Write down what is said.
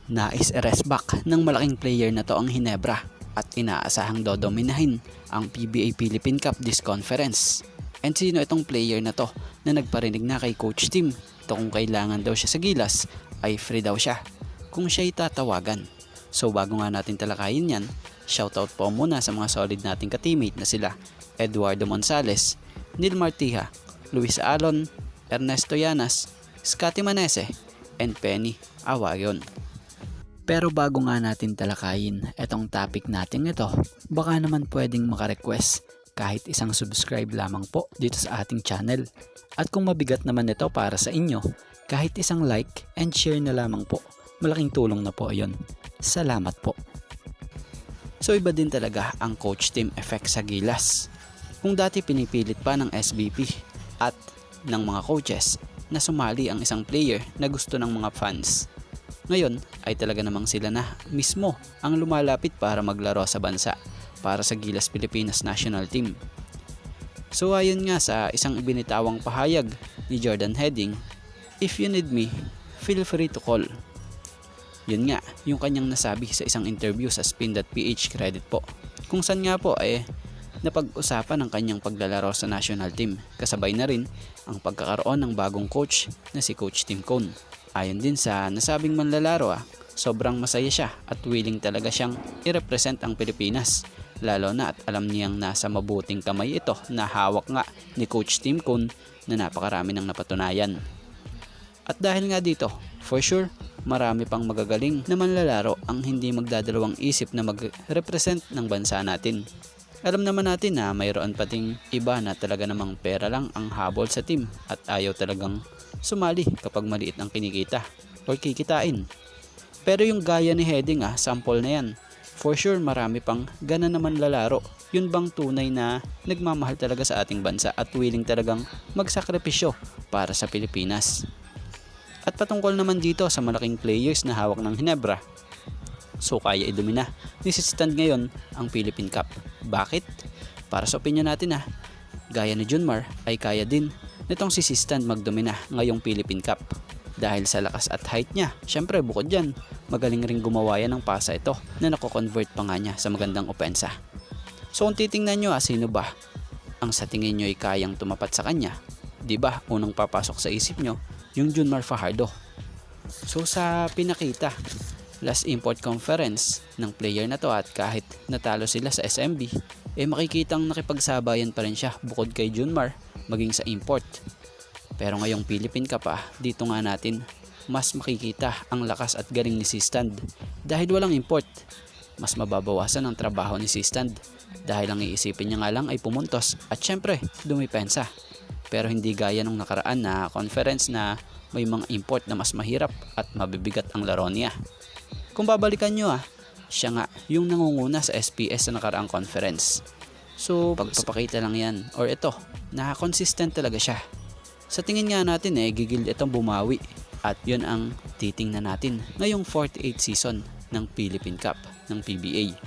Nais i-rest back ng malaking player na to ang Hinebra at inaasahang dodominahin ang PBA Philippine Cup this conference. And sino itong player na to na nagparinig na kay Coach Tim to kung kailangan daw siya sa Gilas ay free daw siya kung siya'y tatawagan. So bago nga natin talakayin yan, shoutout po muna sa mga solid nating ka-teammate na sila Eduardo Monsales, Neil Martija, Luis Alon, Ernesto Llanas, Scotty Manese, and Penny Awayon. Pero bago nga natin talakayin itong topic natin ito, baka naman pwedeng maka-request kahit isang subscribe lamang po dito sa ating channel. At kung mabigat naman ito para sa inyo, kahit isang like and share na lamang po, malaking tulong na po yon. Salamat po. So iba din talaga ang coach team effect sa Gilas. Kung dati pinipilit pa ng SBP at ng mga coaches na sumali ang isang player na gusto ng mga fans, ngayon ay talaga namang sila na mismo ang lumalapit para maglaro sa bansa para sa Gilas Pilipinas National Team. So ayon nga sa isang ibinitawang pahayag ni Jordan Heading, "If you need me, feel free to call." Yun nga yung kanyang nasabi sa isang interview sa Spin.ph credit po. Kung saan nga po ay napag-usapan ang kanyang paglalaro sa national team. Kasabay na rin ang pagkakaroon ng bagong coach na si Coach Tim Cone. Ayon din sa nasabing manlalaro sobrang masaya siya at willing talaga siyang i-represent ang Pilipinas. Lalo na at alam niyang nasa mabuting kamay ito na hawak nga ni Coach Tim Cone na napakarami ng napatunayan. At dahil nga dito, for sure, marami pang magagaling na manlalaro ang hindi magdadalawang isip na mag-represent ng bansa natin. Alam naman natin na mayroon pating iba na talaga namang pera lang ang habol sa team at ayaw talagang sumali kapag maliit ang kinikita or kikitain. Pero yung gaya ni Heading sample na yan. For sure marami pang gana naman lalaro. Yun bang tunay na nagmamahal talaga sa ating bansa at willing talagang magsakripisyo para sa Pilipinas. At patungkol naman dito sa malaking players na hawak ng Hinebra, so kaya idumina ni Stand ngayon ang Philippine Cup. Bakit? Para sa opinion natin gaya ni Junmar ay kaya din nitong si Stand magdomina ngayong Philippine Cup. Dahil sa lakas at height niya, syempre bukod dyan, magaling ring gumawa yan ng pasa ito na nako-convert pa nga niya sa magandang opensa. So kung titingnan nyo sino ba ang sa tingin nyo ay kayang tumapat sa kanya, diba unang papasok sa isip nyo yung Junmar Fajardo. So sa pinakita last import conference ng player na to at kahit natalo sila sa SMB, makikitang nakipagsabayan pa rin siya bukod kay Junmar maging sa import. Pero ngayong Philippine Cup dito nga natin mas makikita ang lakas at galing ni Stand. Dahil walang import, mas mababawasan ang trabaho ni Stand. Dahil ang iisipin niya nga lang ay pumuntos at syempre dumipensa. Pero hindi gaya nung nakaraan na conference na may mga import na mas mahirap at mabibigat ang laro niya. Kung babalikan nyo siya nga yung nangunguna sa SPS sa nakaraang conference. So pagpapakita lang yan or ito na consistent talaga siya. Sa tingin nga natin gigil itong bumawi at yun ang titingnan natin ngayong 48 season ng Philippine Cup ng PBA.